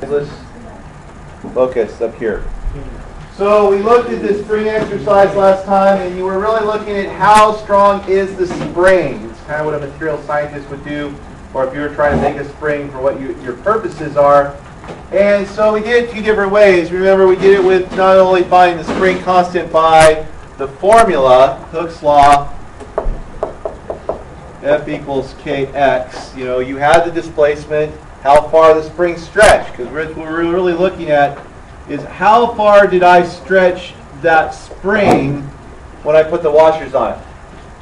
Let's focus up here. So we looked at this spring exercise last time, and you were really looking at how strong is the spring. It's kind of what a material scientist would do, or if you were trying to make a spring for what your purposes are. And so we did it two different ways. Remember, we did it with not only finding the spring constant by the formula, Hooke's law, F equals kx. You know, you had the displacement, how far the spring stretched, because what we're really looking at is how far did I stretch that spring when I put the washers on it.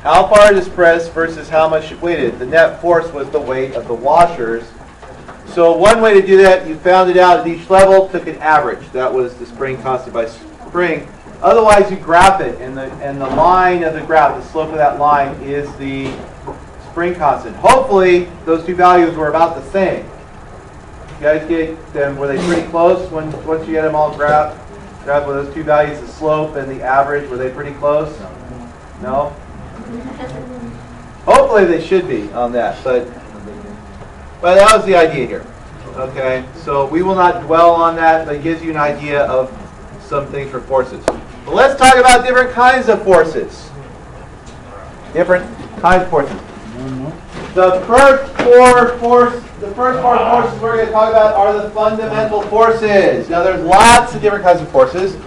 How far it is pressed versus how much it weighted. The net force was the weight of the washers. So one way to do that, you found it out at each level, took an average. That was the spring constant by spring. Otherwise, you graph it, and the line of the graph, the slope of that line, is the spring constant. Hopefully, those two values were about the same. You guys get them, were they pretty close once you get them all graphed? Graph with those two values, the slope and the average, were they pretty close? No? Hopefully they should be on that, but that was the idea here. Okay, so we will not dwell on that, but it gives you an idea of some things for forces. But let's talk about different kinds of forces. Different kinds of forces. The first four forces we're going to talk about are the fundamental forces. Now there's lots of different kinds of forces,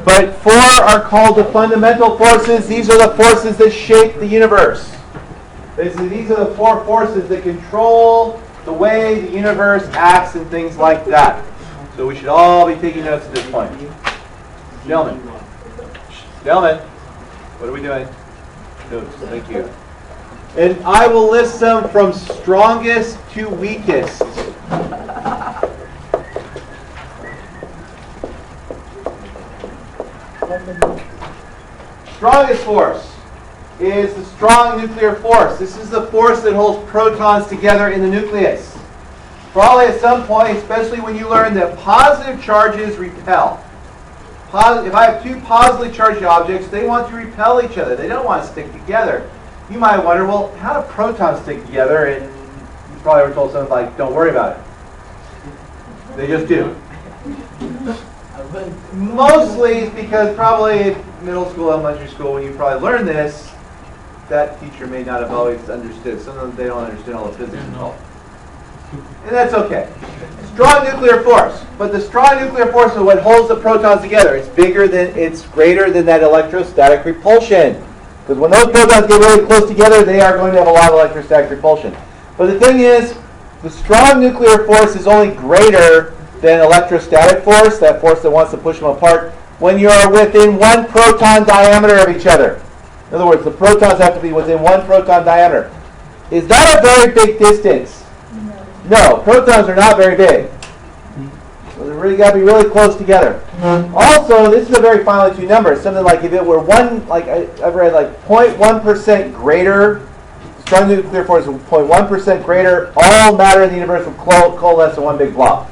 but four are called the fundamental forces. These are the forces that shape the universe. Basically, these are the four forces that control the way the universe acts and things like that. So we should all be taking notes at this point. Gentlemen, what are we doing? Notes, thank you. And I will list them from strongest to weakest. Strongest force is the strong nuclear force. This is the force that holds protons together in the nucleus. Probably at some point, especially when you learn that positive charges repel. If I have two positively charged objects, they want to repel each other. They don't want to stick together. You might wonder, well, how do protons stick together? And you probably were told something like, don't worry about it. They just do. Mostly it's because probably in middle school, elementary school, when you probably learned this, that teacher may not have always understood. Some of them, they don't understand all the physics involved. And that's okay. Strong nuclear force. But the strong nuclear force is what holds the protons together. It's greater than that electrostatic repulsion. Because when those protons get really close together, they are going to have a lot of electrostatic repulsion. But the thing is, the strong nuclear force is only greater than electrostatic force, that force that wants to push them apart, when you are within 1 proton diameter of each other. In other words, the protons have to be within 1 proton diameter. Is that a very big distance? No, protons are not very big. So they really got to be really close together. Also, this is a very finely tuned number. It's something like if it were I've read 0.1% greater, strong nuclear force is 0.1% greater, all matter in the universe would coalesce in one big blob.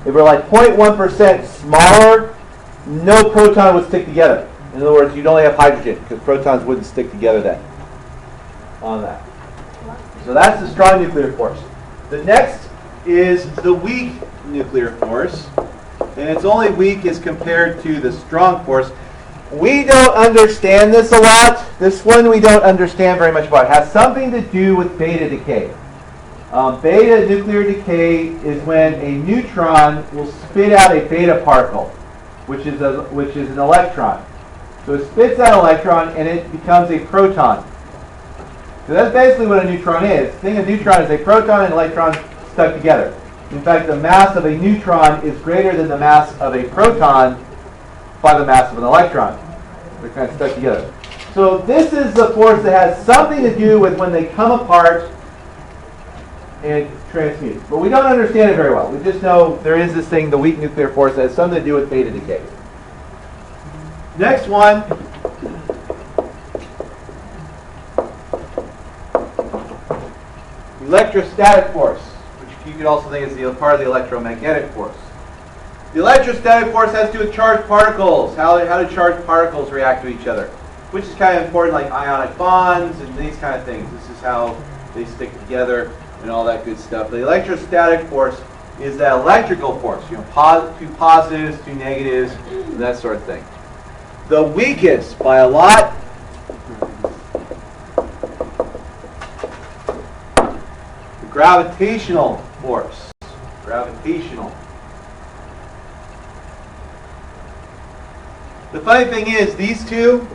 If it were 0.1% smaller, no proton would stick together. In other words, you'd only have hydrogen because protons wouldn't stick together then on that. So that's the strong nuclear force. The next is the weak nuclear force, and it's only weak as compared to the strong force. We don't understand this a lot. This one we don't understand very much about. It has something to do with beta decay. Beta nuclear decay is when a neutron will spit out a beta particle, which is an electron. So it spits out an electron and it becomes a proton. So that's basically what a neutron is. The thing of neutron is a proton and electron stuck together. In fact, the mass of a neutron is greater than the mass of a proton by the mass of an electron. They're kind of stuck together. So this is the force that has something to do with when they come apart and transmute. But we don't understand it very well. We just know there is this thing, the weak nuclear force, that has something to do with beta decay. Next one. Electrostatic force, which you could also think is the part of the electromagnetic force. The electrostatic force has to do with charged particles. How do charged particles react to each other? Which is kind of important, like ionic bonds and these kind of things. This is how they stick together and all that good stuff. The electrostatic force is that electrical force, two positives, two negatives, and that sort of thing. The weakest by a lot, the gravitational force. Gravitational. The funny thing is, these two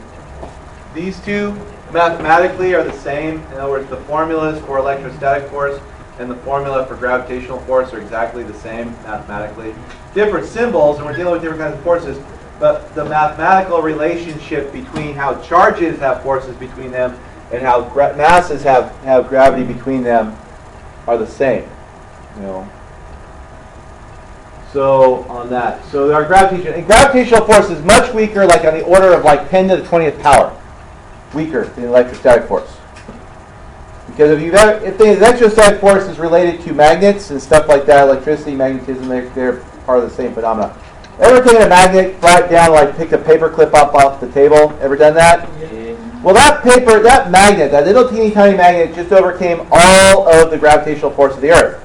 mathematically are the same. In other words, the formulas for electrostatic force and the formula for gravitational force are exactly the same mathematically. Different symbols, and we're dealing with different kinds of forces, but the mathematical relationship between how charges have forces between them and how masses have gravity between them are the same. So on that, so our gravitational force is much weaker, like on the order of like 10 to the 20th power, weaker than the electrostatic force. Because if the electrostatic force is related to magnets and stuff like that, electricity, magnetism, they're part of the same phenomena. Ever taken a magnet, flat it down, like pick a paper clip up off the table? Ever done that? Yeah. Well, that magnet, that little teeny tiny magnet, just overcame all of the gravitational force of the Earth.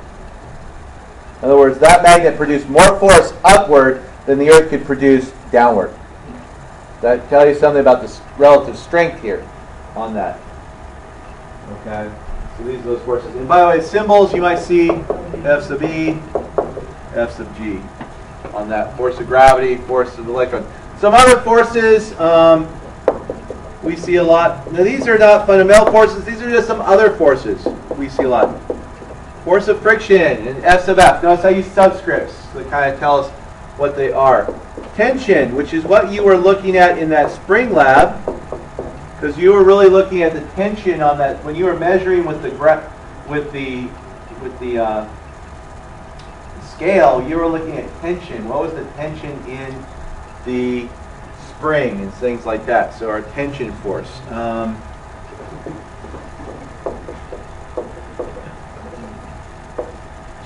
In other words, that magnet produced more force upward than the Earth could produce downward. That tells you something about the relative strength here on that. Okay, so these are those forces. And by the way, symbols you might see F sub E, F sub G on that. Force of gravity, force of the electron. Some other forces we see a lot. Now these are not fundamental forces, these are just some other forces we see a lot. Force of friction and F sub F. Notice I use subscripts that kind of tell us what they are. Tension, which is what you were looking at in that spring lab, because you were really looking at the tension on that when you were measuring with the scale. You were looking at tension. What was the tension in the spring and things like that? So our tension force.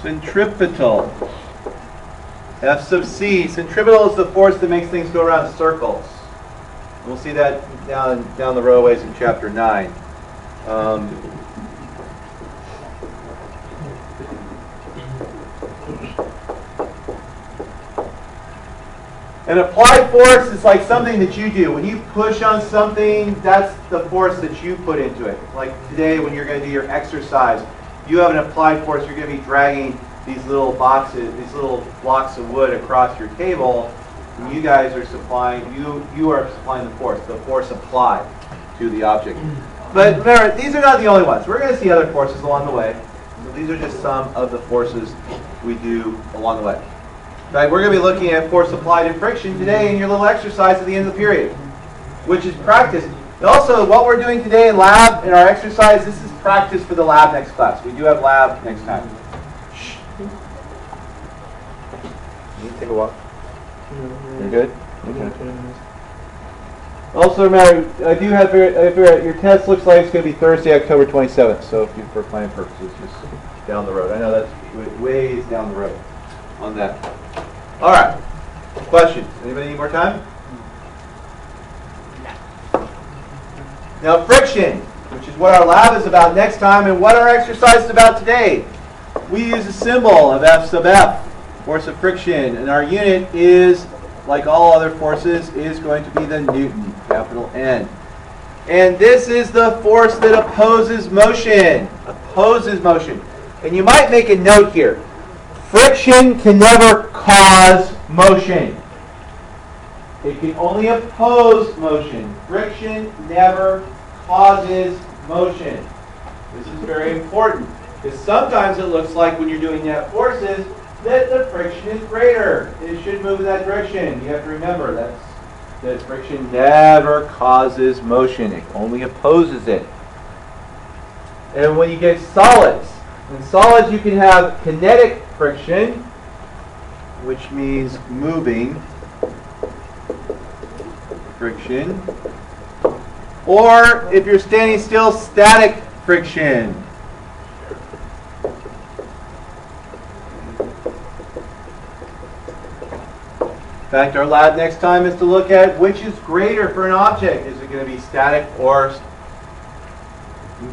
Centripetal. F sub C. Centripetal is the force that makes things go around in circles. We'll see that down the road ways in chapter 9. An applied force is like something that you do. When you push on something, that's the force that you put into it. Like today when you're going to do your exercise, you have an applied force. You're going to be dragging these little boxes, these little blocks of wood across your table. And you guys are supplying, you are supplying the force applied to the object. But remember, these are not the only ones. We're going to see other forces along the way. So these are just some of the forces we do along the way. In fact, we're going to be looking at force applied in friction today in your little exercise at the end of the period, which is practice. And also, what we're doing today in lab, in our exercise, this is practice for the lab next class. We do have lab next time. Shh. You need to take a walk. You're good? Okay. Also remember, I do have your test looks like it's going to be Thursday, October 27th. So if you, for planning purposes, just down the road. I know that's ways down the road on that. All right. Questions? Anybody need more time? Now friction, which is what our lab is about next time, and what our exercise is about today. We use a symbol of F sub F, force of friction, and our unit is, like all other forces, is going to be the Newton, capital N. And this is the force that opposes motion. Opposes motion. And you might make a note here. Friction can never cause motion. It can only oppose motion. Friction never causes motion. This is very important. Because sometimes it looks like when you're doing net forces that the friction is greater. It should move in that direction. You have to remember that friction never causes motion. It only opposes it. And when you get solids, in solids you can have kinetic friction, which means moving friction. Or if you're standing still, static friction. In fact, our lab next time is to look at which is greater for an object. Is it going to be static or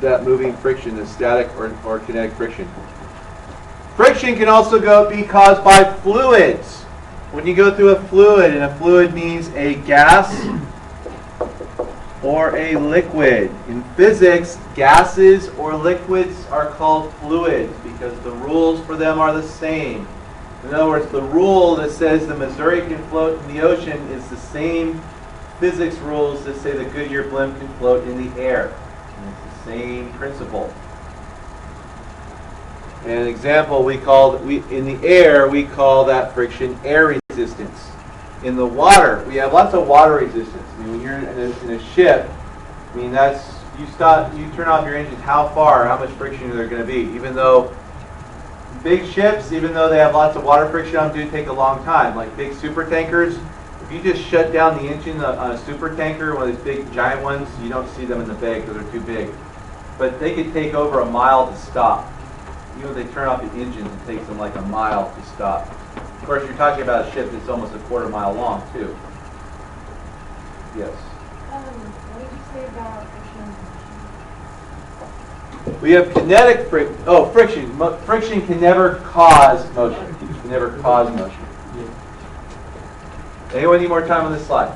that moving friction, the static or kinetic friction. Friction can also be caused by fluids. When you go through a fluid, and a fluid means a gas or a liquid. In physics, gases or liquids are called fluids because the rules for them are the same. In other words, the rule that says the Missouri can float in the ocean is the same physics rules that say the Goodyear blimp can float in the air. And it's the same principle. An example, in the air, we call that friction air resistance. In the water, we have lots of water resistance. I mean, when you're in a ship, I mean, you turn off your engines, how much friction are there going to be? Even though big ships, even though they have lots of water friction on them, do take a long time. Like big super tankers, if you just shut down the engine on a super tanker, one of these big giant ones, you don't see them in the bay because they're too big. But they could take over a mile to stop. Even if they turn off the engines, it takes them like a mile to stop. Of course, you're talking about a ship that's almost a quarter mile long, too. Yes? What did you say about friction? We have kinetic friction. Oh, friction. Friction can never cause motion. It can never cause motion. Anyone need more time on this slide?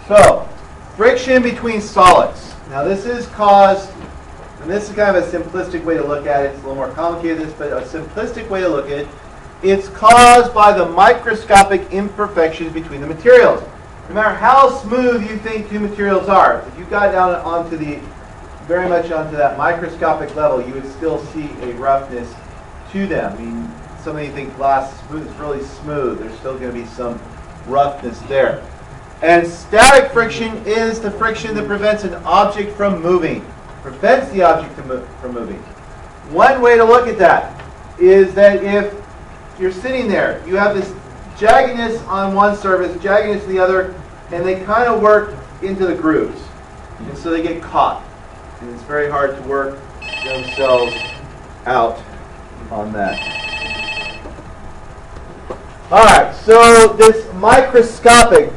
So, friction between solids. Now this is caused, and this is kind of a simplistic way to look at it. It's a little more complicated than this, but a simplistic way to look at it. It's caused by the microscopic imperfections between the materials. No matter how smooth you think two materials are, if you got down very much onto that microscopic level, you would still see a roughness to them. I mean, some of you think glass is really smooth. There's still going to be some roughness there. And static friction is the friction that prevents an object from moving. Prevents the object from moving. One way to look at that is that if you're sitting there, you have this jaggedness on one surface, jaggedness on the other, and they kind of work into the grooves. And so they get caught. And it's very hard to work themselves out on that. Alright, so this microscopic,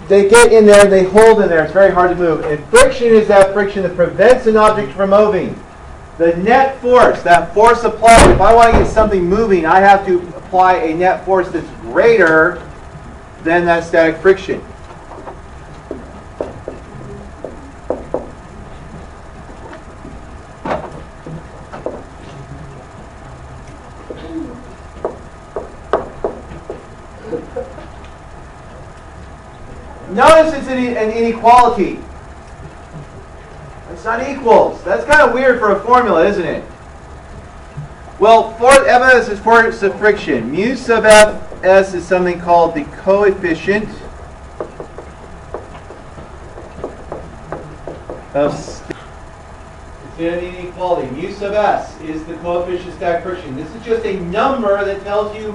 they get in there and they hold in there. It's very hard to move. And friction is that friction that prevents an object from moving. The net force, that force applied, if I want to get something moving, I have to apply a net force that's greater than that static friction. Notice it's an inequality. It's not equals. That's kind of weird for a formula, isn't it? Well, Fs is force of friction. Mu sub Fs is something called the coefficient of it's an inequality. Mu sub S is the coefficient of static friction. This is just a number that tells you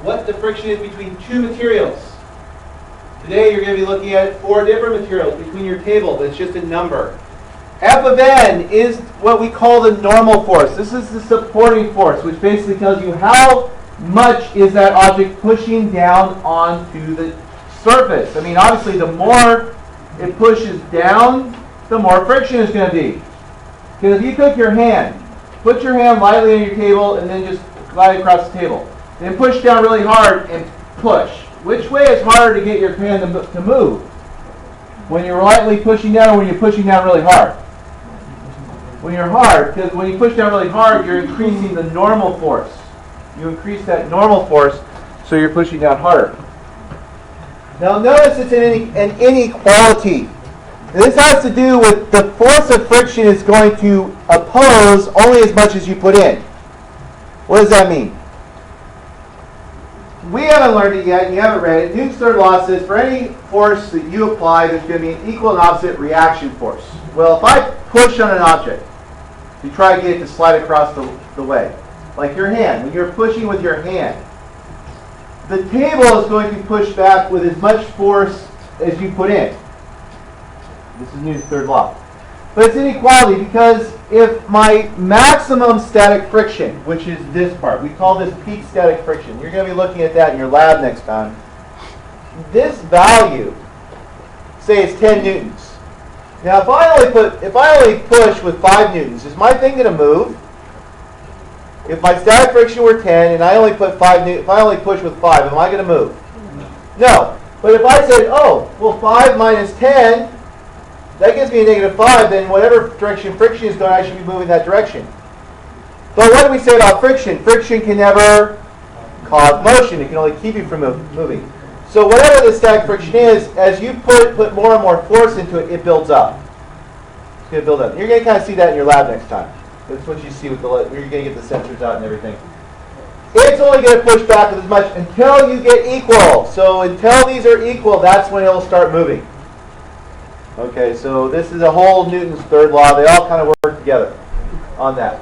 what the friction is between two materials. Today you're going to be looking at 4 different materials between your table. That's just a number. F of n is what we call the normal force. This is the supporting force, which basically tells you how much is that object pushing down onto the surface. I mean, obviously, the more it pushes down, the more friction is going to be. Because if you took your hand, put your hand lightly on your table, and then just glide across the table. Then push down really hard and push. Which way is harder to get your hand to move? When you're lightly pushing down or when you're pushing down really hard? When you're hard, because when you push down really hard, you're increasing the normal force. You increase that normal force, so you're pushing down harder. Now notice it's an inequality. This has to do with the force of friction is going to oppose only as much as you put in. What does that mean? We haven't learned it yet, and you haven't read it. Newton's third law says for any force that you apply, there's going to be an equal and opposite reaction force. Well, if I push on an object, you try to get it to slide across the way, like your hand. When you're pushing with your hand, the table is going to push back with as much force as you put in. This is Newton's third law. But it's inequality because if my maximum static friction, which is this part, we call this peak static friction. You're going to be looking at that in your lab next time. This value, say it's 10 newtons. Now, if I only push with 5 newtons, is my thing going to move? If my static friction were 10 and I only put 5 newtons, if I only push with 5, am I going to move? No. But if I said, oh, well, 5 minus 10, that gives me a negative 5, then whatever direction friction is going, I should be moving that direction. But what do we say about friction? Friction can never cause motion. It can only keep you from moving. So whatever the static friction is, as you put more and more force into it, it builds up. It's going to build up. You're going to kind of see that in your lab next time. That's what you see with you're going to get the sensors out and everything. It's only going to push back with as much until you get equal. So until these are equal, that's when it will start moving. Okay, so this is a whole Newton's third law. They all kind of work together on that.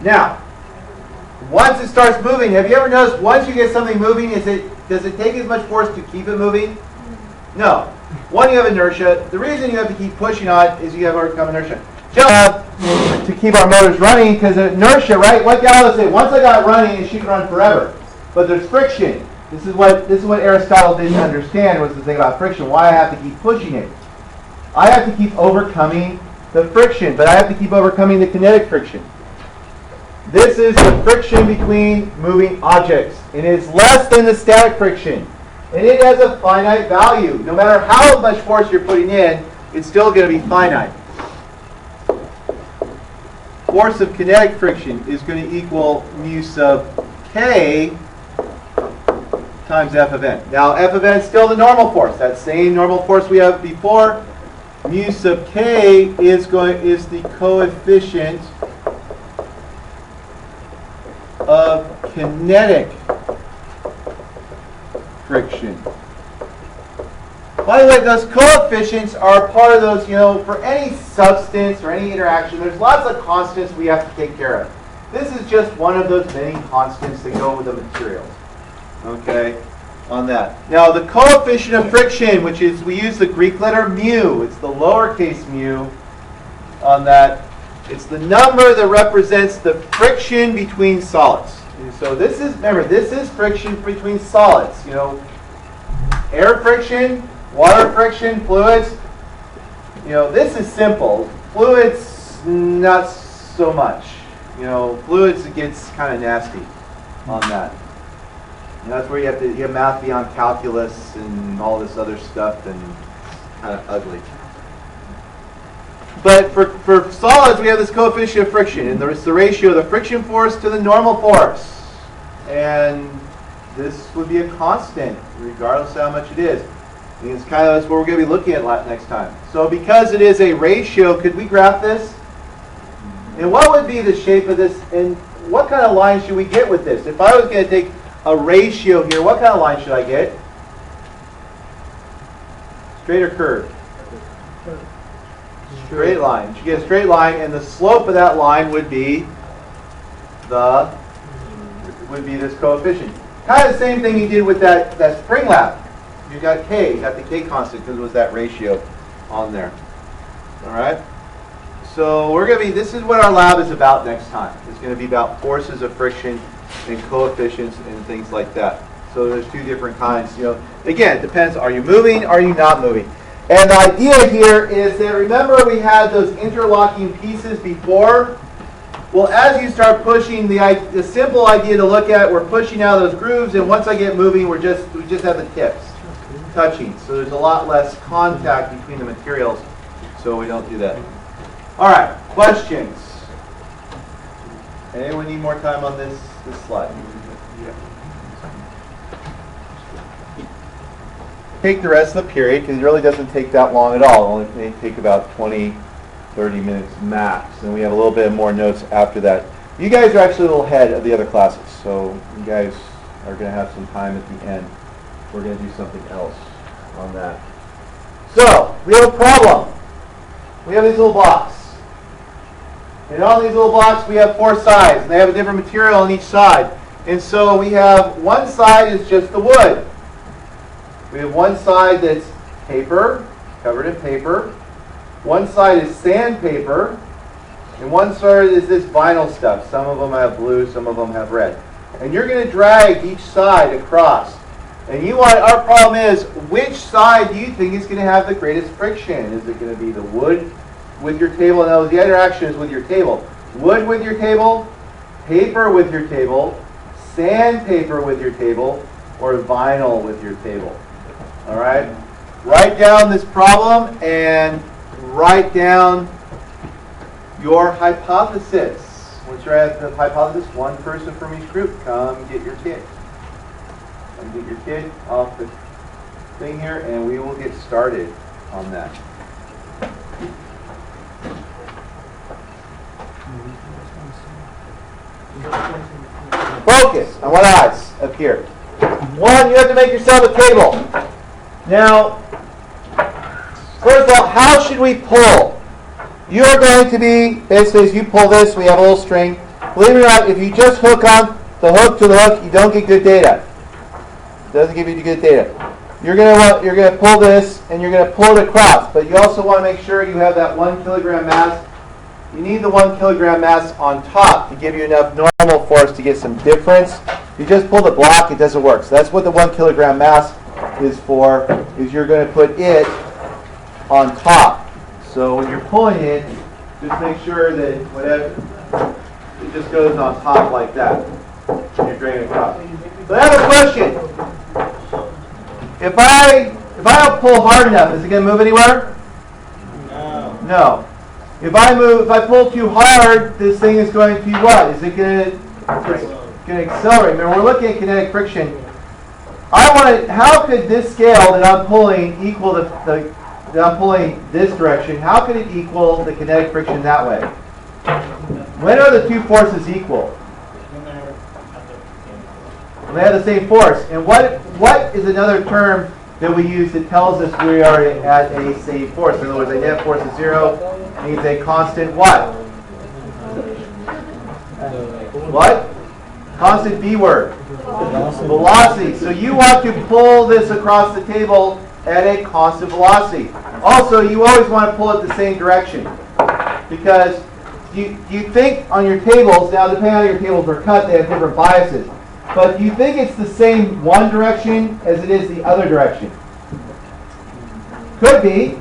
Now, once it starts moving, have you ever noticed once you get something moving, does it take as much force to keep it moving? No. One, you have inertia. The reason you have to keep pushing on it is you have overcome inertia. Just to keep our motors running, because inertia, right? What Galileo say? Once I got it running, it should run forever. But there's friction. This is what Aristotle didn't understand, was the thing about friction. Why I have to keep pushing it. I have to keep overcoming the friction, but I have to keep overcoming the kinetic friction. This is the friction between moving objects. It is less than the static friction. And it has a finite value. No matter how much force you're putting in, it's still going to be finite. Force of kinetic friction is going to equal mu sub k times F of n. Now, F of n is still the normal force. That same normal force we have before. Mu sub k is the coefficient of kinetic friction. By the way, those coefficients are part of those, for any substance or any interaction, there's lots of constants we have to take care of. This is just one of those many constants that go with the materials. Okay, on that. Now, the coefficient of friction, which is, we use the Greek letter mu. It's the lowercase mu on that. It's the number that represents the friction between solids. And so this is, remember, this is friction between solids. Air friction, water friction, fluids. This is simple. Fluids, not so much. Fluids, it gets kind of nasty on that. And that's where you have math beyond calculus and all this other stuff, and kind of ugly. But for solids, we have this coefficient of friction, and it's the ratio of the friction force to the normal force. And this would be a constant, regardless of how much it is. And it's kind of that's what we're going to be looking at next time. So because it is a ratio, could we graph this? And what would be the shape of this? And what kind of line should we get with this? If I was going to take a ratio here, what kind of line should I get? Straight or curved? Straight line. You should get a straight line, and the slope of that line would be this coefficient. Kind of the same thing you did with that spring lab. You got K, you got the K constant because it was that ratio on there. All right? So this is what our lab is about next time. It's going to be about forces of friction and coefficients and things like that. So there's two different kinds. Again, it depends. Are you moving? Are you not moving? And the idea here is that, remember we had those interlocking pieces before? Well, as you start pushing, the simple idea to look at, we're pushing out those grooves, and once I get moving, we just have the tips touching. So there's a lot less contact between the materials, so we don't do that. All right, questions? Anyone need more time on this slide? Take the rest of the period, because it really doesn't take that long at all. It only may take about 20, 30 minutes max. And we have a little bit more notes after that. You guys are actually a little ahead of the other classes, so you guys are going to have some time at the end. We're going to do something else on that. So, we have a problem. We have these little blocks. And on these little blocks, we have 4 sides. And they have a different material on each side. And so we have one side is just the wood. We have one side that's paper, covered in paper. One side is sandpaper, and one side is this vinyl stuff. Some of them have blue, some of them have red. And you're going to drag each side across. And our problem is, which side do you think is going to have the greatest friction? Is it going to be the wood with your table? No, the interaction is with your table. Wood with your table, paper with your table, sandpaper with your table, or vinyl with your table. All right? Write down this problem and write down your hypothesis. Once you're at the hypothesis, one person from each group, come get your kid. Come get your kid off the thing here, and we will get started on that. Focus on what eyes up here. One, you have to make yourself a table. Now, first of all, how should we pull? You are going to be, basically as you pull this, we have a little string. Believe it or not, if you just hook on the hook to the hook, you don't get good data. It doesn't give you good data. You're going to pull this, and you're going to pull it across. But you also want to make sure you have that 1 kilogram mass. You need the 1 kilogram mass on top to give you enough normal force to get some difference. If you just pull the block, it doesn't work. So that's what the 1 kilogram mass is for, is you're going to put it on top. So when you're pulling it, just make sure that whatever, it just goes on top like that when you're draining across. So I have a question. If I don't pull hard enough, is it going to move anywhere? No. If I pull too hard, this thing is going to what? Is it going to accelerate? Remember, we're looking at kinetic friction. How could this scale that I'm pulling equal that I'm pulling this direction? How could it equal the kinetic friction that way? When are the two forces equal? When they have the same force. And what is another term that we use that tells us we are at a same force? In other words, a net force of 0 means a constant what? What? Constant B word. Velocity. So you want to pull this across the table at a constant velocity. Also, you always want to pull it the same direction. Because you think on your tables, now depending on how your tables are cut, they have different biases. But you think it's the same one direction as it is the other direction? Could be,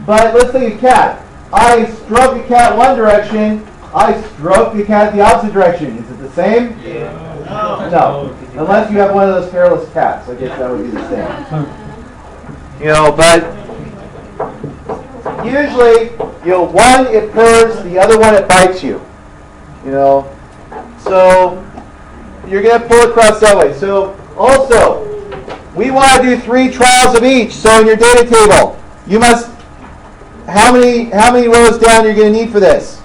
but let's think of cat. I stroke a cat one direction, I stroke the cat the opposite direction. Is it the same? Yeah. No. Unless you have one of those hairless cats. I guess that would be the same. But usually, one it purrs, the other one it bites you. So you're going to pull it across that way. So also, we want to do 3 trials of each. So in your data table, you must, how many rows down you're going to need for this?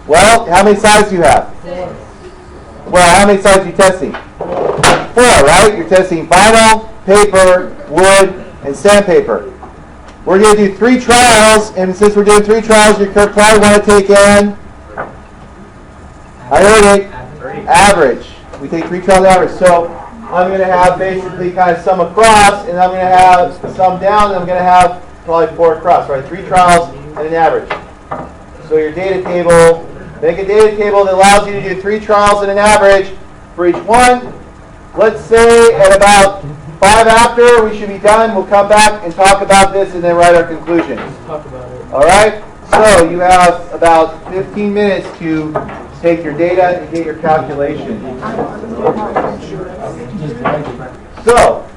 Well, how many sides do you have? 4. Well, how many sides are you testing? 4, right? You're testing vinyl, paper, wood, and sandpaper. We're going to do 3 trials, and since we're doing 3 trials, you probably want to take in, I heard it, average. We take 3 trials average. So I'm going to have basically kind of some across, and I'm going to have some down, and I'm going to have probably 4 across, right? 3 trials and an average. So your data table, make a data table that allows you to do 3 trials and an average for each one. Let's say at about 5 after, we should be done. We'll come back and talk about this and then write our conclusions. Talk about it. All right? So you have about 15 minutes to take your data and get your calculation. So,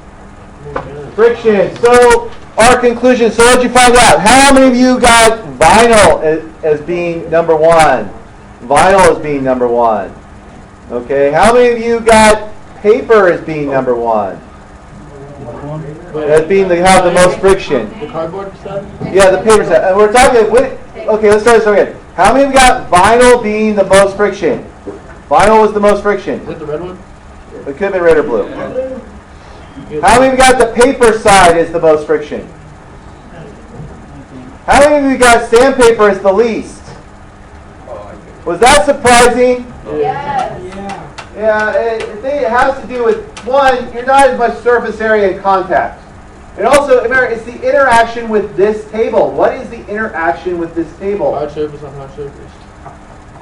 friction. So, our conclusion. So, what did you find out? How many of you got vinyl as being number 1? Vinyl as being number 1. Okay. How many of you got paper as being number 1? As being have the most friction. The cardboard stuff? Yeah, the paper stuff. And we're talking. Okay, let's start this again. How many of you got vinyl being the most friction? Vinyl was the most friction. Is it the red one? It could have been red or blue. How many of you got the paper side as the most friction? How many of you got sandpaper as the least? Was that surprising? Yes. Yeah, it has to do with, one, you're not as much surface area in contact. And also, remember, it's the interaction with this table. What is the interaction with this table? Hard surface on hard surface.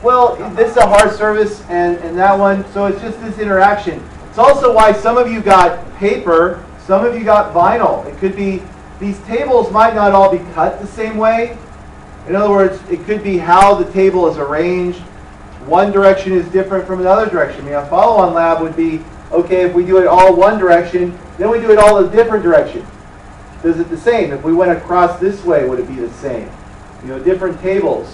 Well, this is a hard surface and that one, so it's just this interaction. It's also why some of you got paper, some of you got vinyl. It could be, these tables might not all be cut the same way. In other words, it could be how the table is arranged. One direction is different from another direction. A follow-on lab would be, okay, if we do it all one direction, then we do it all a different direction. Is it the same? If we went across this way, would it be the same? Different tables,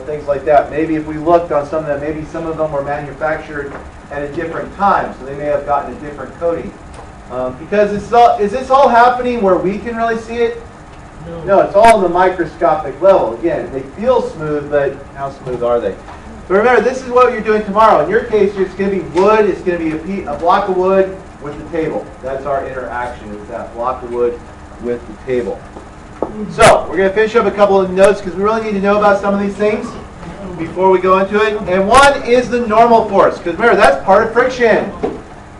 things like that. Maybe if we looked on some of them, maybe some of them were manufactured at a different time, so they may have gotten a different coating. Because is this all happening where we can really see it? No, it's all on the microscopic level. Again, they feel smooth, but how smooth are they? But remember, this is what you're doing tomorrow. In your case, it's going to be wood. It's going to be a block of wood with the table. That's our interaction, is that block of wood with the table. So, we're going to finish up a couple of notes because we really need to know about some of these things before we go into it. And one is the normal force, because remember, that's part of friction.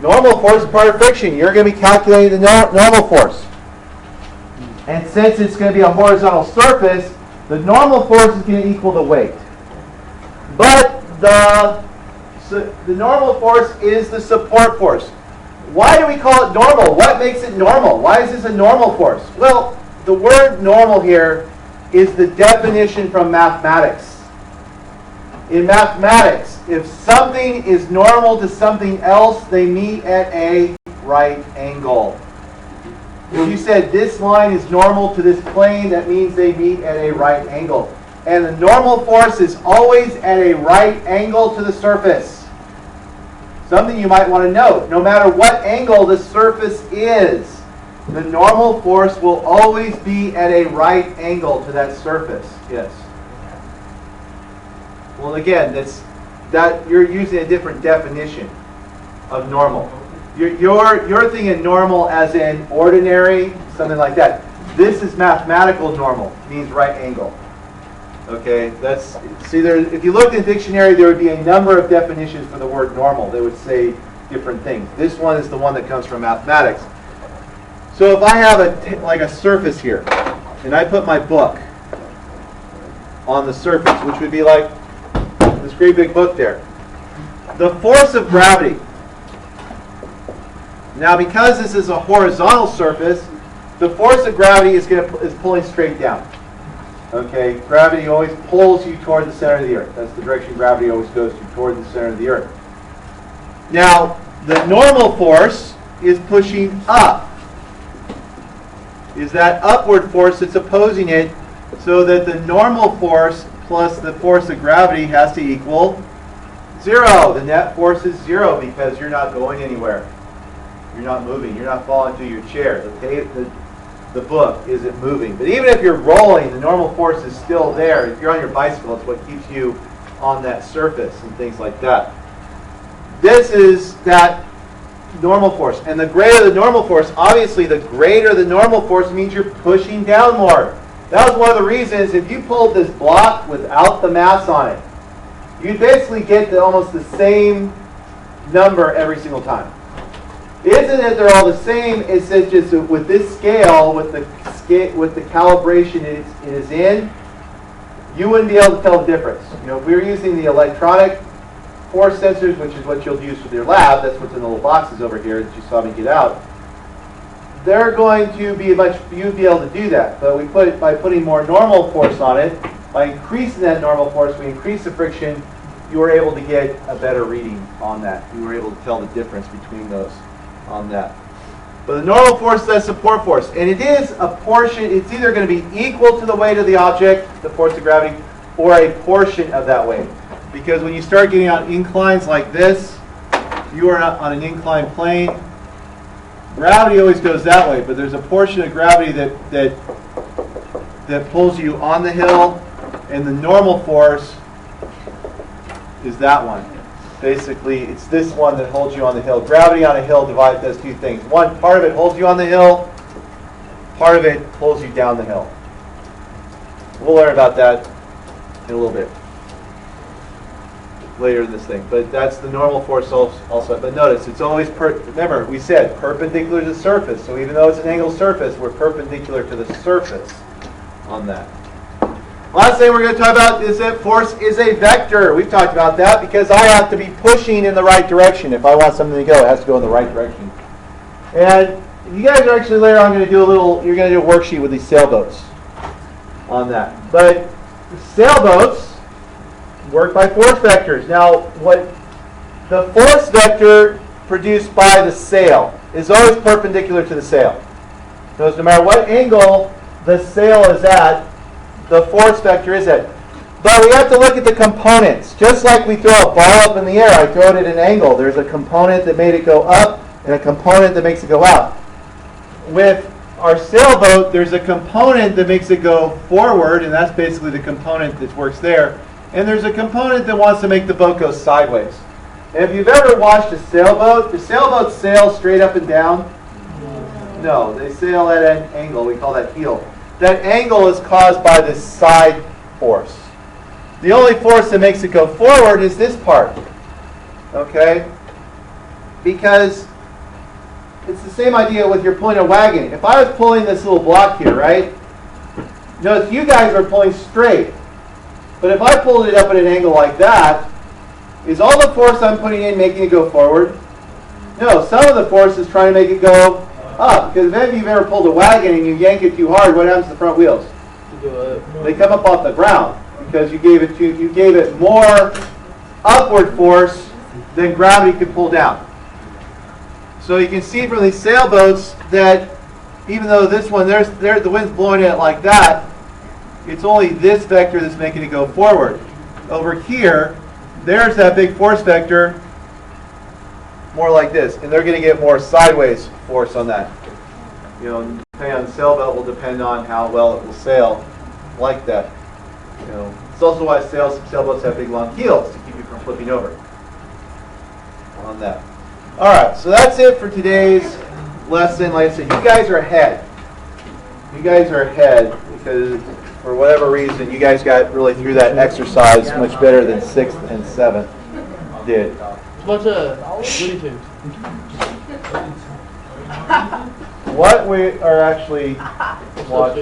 Normal force is part of friction. You're going to be calculating the normal force. And since it's going to be a horizontal surface, the normal force is going to equal the weight. But the normal force is the support force. Why do we call it normal? What makes it normal? Why is this a normal force? Well, the word normal here is the definition from mathematics. In mathematics, if something is normal to something else, they meet at a right angle. If you said this line is normal to this plane, that means they meet at a right angle. And the normal force is always at a right angle to the surface. Something you might want to note. No matter what angle the surface is, the normal force will always be at a right angle to that surface. Yes? Well, again, that you're using a different definition of normal. You're thinking normal as in ordinary, something like that. This is mathematical normal, means right angle. Okay, if you looked in the dictionary, there would be a number of definitions for the word normal. They would say different things. This one is the one that comes from mathematics. So if I have a surface here, and I put my book on the surface, which would be like this great big book there, the force of gravity. Now, because this is a horizontal surface, the force of gravity is pulling straight down. Okay, gravity always pulls you toward the center of the earth. That's the direction gravity always goes to, toward the center of the earth. Now, the normal force is pushing up. Is that upward force that's opposing it, so that the normal force plus the force of gravity has to equal 0. The net force is 0 because you're not going anywhere. You're not moving. You're not falling to your chair. The book isn't moving. But even if you're rolling, the normal force is still there. If you're on your bicycle, it's what keeps you on that surface and things like that. This is that normal force. And the greater the normal force, obviously the greater the normal force means you're pushing down more. That was one of the reasons if you pulled this block without the mass on it, you'd basically get almost the same number every single time. It isn't that they're all the same, it's that just with this scale, with the calibration it is in, you wouldn't be able to tell the difference. If we were using the electronic force sensors, which is what you'll use for your lab, that's what's in the little boxes over here that you saw me get out, they're going to be you'd be able to do that. But by putting more normal force on it, by increasing that normal force, we increase the friction, you were able to get a better reading on that. You were able to tell the difference between those on that. But the normal force is that support force. And it is a portion, it's either going to be equal to the weight of the object, the force of gravity, or a portion of that weight. Because when you start getting on inclines like this, you are on an inclined plane. Gravity always goes that way, but there's a portion of gravity that pulls you on the hill, and the normal force is that one. Basically, it's this one that holds you on the hill. Gravity on a hill does two things. One, part of it holds you on the hill, part of it pulls you down the hill. We'll learn about that in a little bit. later in this thing. But that's the normal force also. But notice, it's always, remember, we said perpendicular to the surface. So even though it's an angled surface, we're perpendicular to the surface on that. Last thing we're going to talk about is that force is a vector. We've talked about that because I have to be pushing in the right direction. If I want something to go, it has to go in the right direction. And you guys are actually later on going to do you're going to do a worksheet with these sailboats on that. But sailboats work by force vectors. Now, what the force vector produced by the sail is always perpendicular to the sail. So no matter what angle the sail is at, the force vector is at. But we have to look at the components. Just like we throw a ball up in the air, I throw it at an angle. There's a component that made it go up and a component that makes it go out. With our sailboat, there's a component that makes it go forward, and that's basically the component that works there. And there's a component that wants to make the boat go sideways. And if you've ever watched a sailboat, do sailboats sail straight up and down? No, they sail at an angle. We call that heel. That angle is caused by this side force. The only force that makes it go forward is this part. Okay? Because it's the same idea with you're pulling a wagon. If I was pulling this little block here, right? Notice you guys are pulling straight. But if I pulled it up at an angle like that, is all the force I'm putting in making it go forward? No, some of the force is trying to make it go up. Because if any of you have ever pulled a wagon and you yank it too hard, what happens to the front wheels? They come up off the ground because you gave it more upward force than gravity could pull down. So you can see from these sailboats that even though this one, the wind's blowing it like that, it's only this vector that's making it go forward. Over here, there's that big force vector, more like this, and they're going to get more sideways force on that. You know, depending on the sailboat will depend on how well it will sail, like that. You know, it's also why sailboats have big long keels to keep you from flipping over on that. All right, so that's it for today's lesson. Like I said, you guys are ahead. You guys are ahead because for whatever reason, you guys got really through that exercise much better than 6th and 7th did. What's YouTube? What we are actually watching